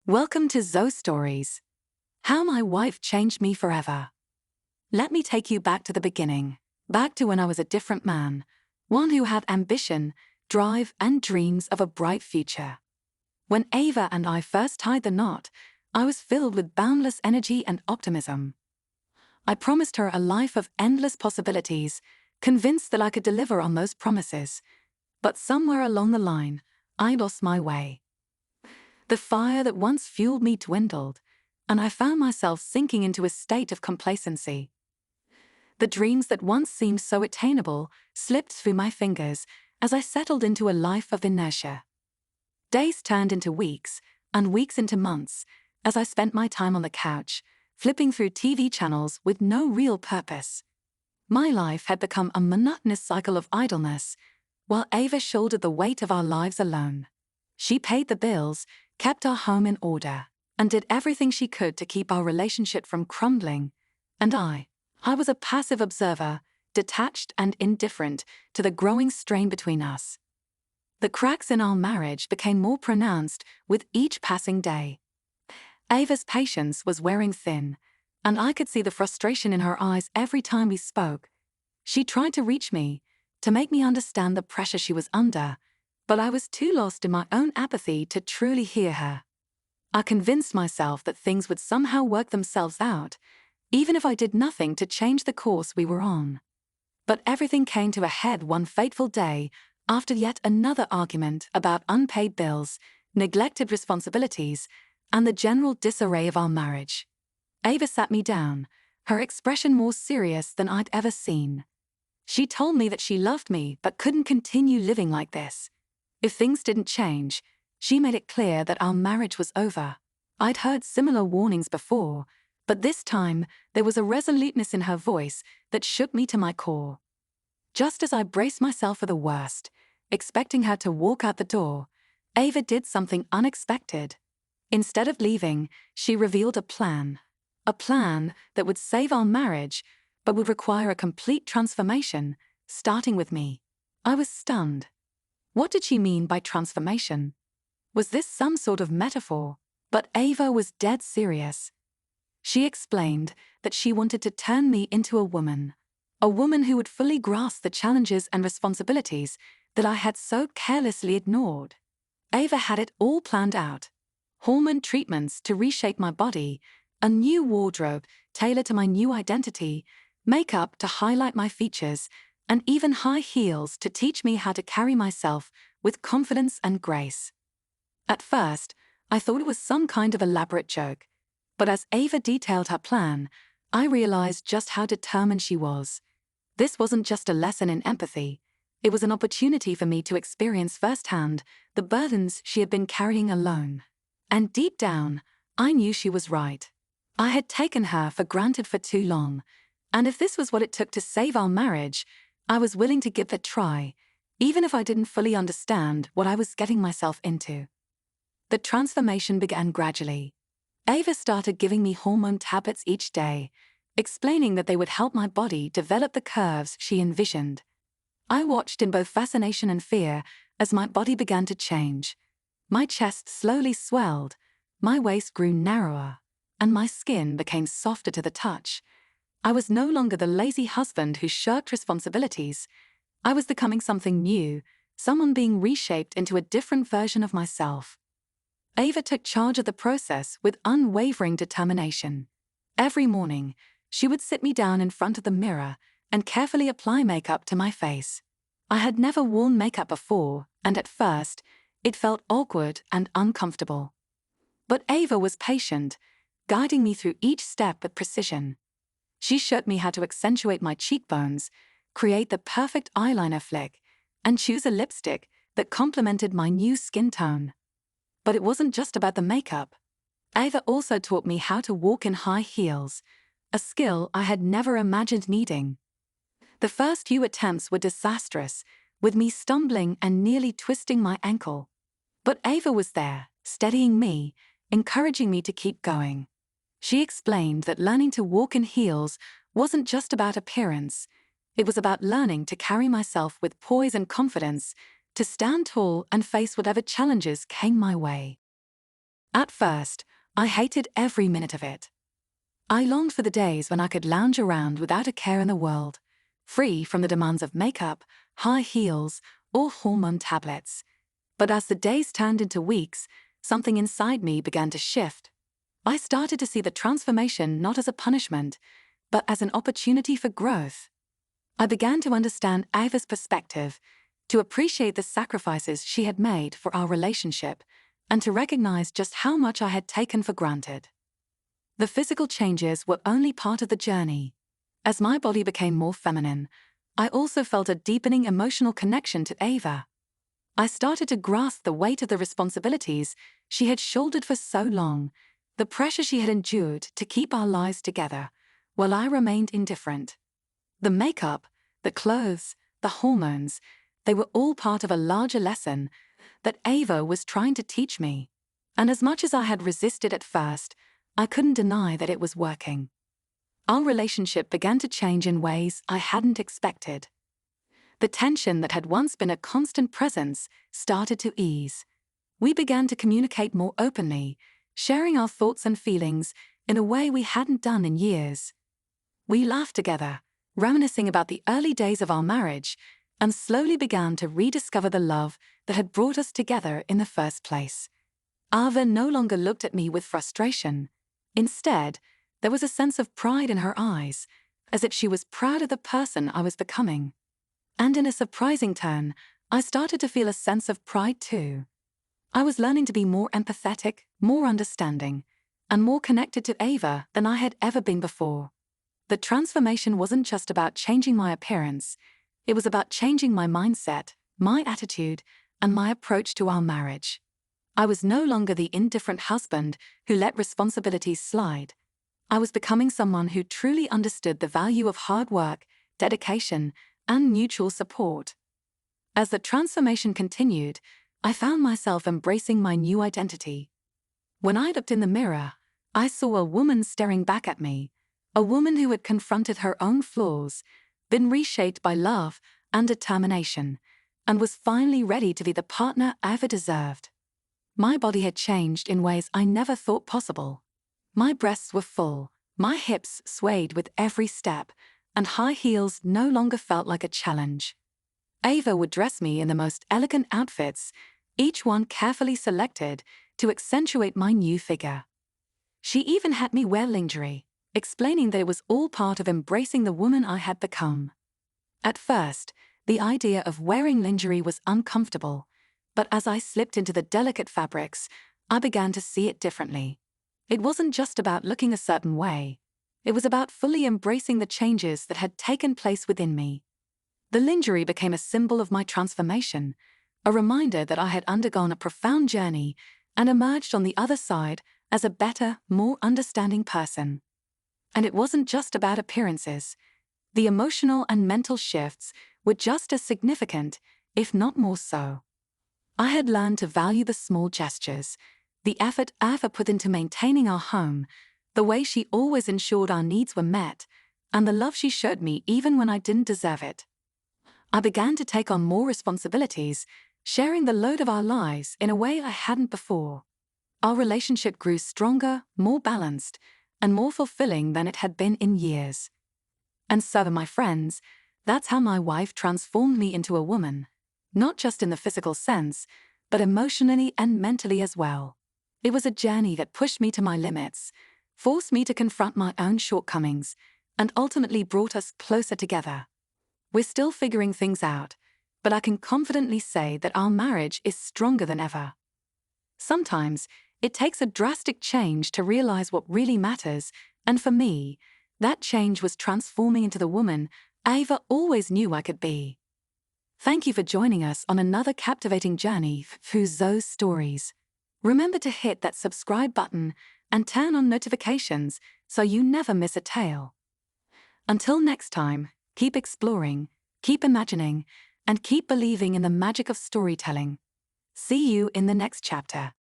Welcome to Zoe Stories. How my wife changed me forever. Let me take you back to the beginning, back to when I was a different man, one who had ambition, drive, and dreams of a bright future. When Ava and I first tied the knot, I was filled with boundless energy and optimism. I promised her a life of endless possibilities, convinced that I could deliver on those promises. But somewhere along the line, I lost my way. The fire that once fueled me dwindled, and I found myself sinking into a state of complacency. The dreams that once seemed so attainable slipped through my fingers as I settled into a life of inertia. Days turned into weeks, and weeks into months, as I spent my time on the couch, flipping through TV channels with no real purpose. My life had become a monotonous cycle of idleness, while Ava shouldered the weight of our lives alone. She paid the bills, kept our home in order, and did everything she could to keep our relationship from crumbling. And I was a passive observer, detached and indifferent to the growing strain between us. The cracks in our marriage became more pronounced with each passing day. Ava's patience was wearing thin, and I could see the frustration in her eyes every time we spoke. She tried to reach me, to make me understand the pressure she was under, but I was too lost in my own apathy to truly hear her. I convinced myself that things would somehow work themselves out, even if I did nothing to change the course we were on. But everything came to a head one fateful day after yet another argument about unpaid bills, neglected responsibilities, and the general disarray of our marriage. Ava sat me down, her expression more serious than I'd ever seen. She told me that she loved me but couldn't continue living like this. If things didn't change, she made it clear that our marriage was over. I'd heard similar warnings before, but this time there was a resoluteness in her voice that shook me to my core. Just as I braced myself for the worst, expecting her to walk out the door, Ava did something unexpected. Instead of leaving, she revealed a plan that would save our marriage, but would require a complete transformation, starting with me. I was stunned. What did she mean by transformation? Was this some sort of metaphor? But Ava was dead serious. She explained that she wanted to turn me into a woman who would fully grasp the challenges and responsibilities that I had so carelessly ignored. Ava had it all planned out. Hormone treatments to reshape my body, a new wardrobe tailored to my new identity, makeup to highlight my features, and even high heels to teach me how to carry myself with confidence and grace. At first, I thought it was some kind of elaborate joke, but as Ava detailed her plan, I realized just how determined she was. This wasn't just a lesson in empathy, it was an opportunity for me to experience firsthand the burdens she had been carrying alone. And deep down, I knew she was right. I had taken her for granted for too long, and if this was what it took to save our marriage, I was willing to give it a try, even if I didn't fully understand what I was getting myself into. The transformation began gradually. Ava started giving me hormone tablets each day, explaining that they would help my body develop the curves she envisioned. I watched in both fascination and fear as my body began to change. My chest slowly swelled, my waist grew narrower, and my skin became softer to the touch. I was no longer the lazy husband who shirked responsibilities. I was becoming something new, someone being reshaped into a different version of myself. Ava took charge of the process with unwavering determination. Every morning, she would sit me down in front of the mirror and carefully apply makeup to my face. I had never worn makeup before, and at first, it felt awkward and uncomfortable. But Ava was patient, guiding me through each step with precision. She showed me how to accentuate my cheekbones, create the perfect eyeliner flick, and choose a lipstick that complemented my new skin tone. But it wasn't just about the makeup. Ava also taught me how to walk in high heels, a skill I had never imagined needing. The first few attempts were disastrous, with me stumbling and nearly twisting my ankle. But Ava was there, steadying me, encouraging me to keep going. She explained that learning to walk in heels wasn't just about appearance. It was about learning to carry myself with poise and confidence, to stand tall and face whatever challenges came my way. At first, I hated every minute of it. I longed for the days when I could lounge around without a care in the world, free from the demands of makeup, high heels, or hormone tablets. But as the days turned into weeks, something inside me began to shift. I started to see the transformation not as a punishment, but as an opportunity for growth. I began to understand Ava's perspective, to appreciate the sacrifices she had made for our relationship, and to recognize just how much I had taken for granted. The physical changes were only part of the journey. As my body became more feminine, I also felt a deepening emotional connection to Ava. I started to grasp the weight of the responsibilities she had shouldered for so long, the pressure she had endured to keep our lives together, while I remained indifferent. The makeup, the clothes, the hormones, they were all part of a larger lesson that Ava was trying to teach me. And as much as I had resisted at first, I couldn't deny that it was working. Our relationship began to change in ways I hadn't expected. The tension that had once been a constant presence started to ease. We began to communicate more openly, sharing our thoughts and feelings in a way we hadn't done in years. We laughed together, reminiscing about the early days of our marriage, and slowly began to rediscover the love that had brought us together in the first place. Ava no longer looked at me with frustration. Instead, there was a sense of pride in her eyes, as if she was proud of the person I was becoming. And in a surprising turn, I started to feel a sense of pride too. I was learning to be more empathetic, more understanding, and more connected to Ava than I had ever been before. The transformation wasn't just about changing my appearance, it was about changing my mindset, my attitude, and my approach to our marriage. I was no longer the indifferent husband who let responsibilities slide. I was becoming someone who truly understood the value of hard work, dedication, and mutual support. As the transformation continued, I found myself embracing my new identity. When I looked in the mirror, I saw a woman staring back at me, a woman who had confronted her own flaws, been reshaped by love and determination, and was finally ready to be the partner Ava deserved. My body had changed in ways I never thought possible. My breasts were full, my hips swayed with every step, and high heels no longer felt like a challenge. Ava would dress me in the most elegant outfits, each one carefully selected to accentuate my new figure. She even had me wear lingerie, explaining that it was all part of embracing the woman I had become. At first, the idea of wearing lingerie was uncomfortable, but as I slipped into the delicate fabrics, I began to see it differently. It wasn't just about looking a certain way. It was about fully embracing the changes that had taken place within me. The lingerie became a symbol of my transformation, a reminder that I had undergone a profound journey and emerged on the other side as a better, more understanding person. And it wasn't just about appearances. The emotional and mental shifts were just as significant, if not more so. I had learned to value the small gestures, the effort Ava put into maintaining our home, the way she always ensured our needs were met, and the love she showed me even when I didn't deserve it. I began to take on more responsibilities, sharing the load of our lives in a way I hadn't before. Our relationship grew stronger, more balanced, and more fulfilling than it had been in years. And so, my friends, that's how my wife transformed me into a woman. Not just in the physical sense, but emotionally and mentally as well. It was a journey that pushed me to my limits, forced me to confront my own shortcomings, and ultimately brought us closer together. We're still figuring things out, but I can confidently say that our marriage is stronger than ever. Sometimes, it takes a drastic change to realize what really matters, and for me, that change was transforming into the woman Ava always knew I could be. Thank you for joining us on another captivating journey through Zoe's stories. Remember to hit that subscribe button and turn on notifications so you never miss a tale. Until next time, keep exploring, keep imagining, and keep believing in the magic of storytelling. See you in the next chapter.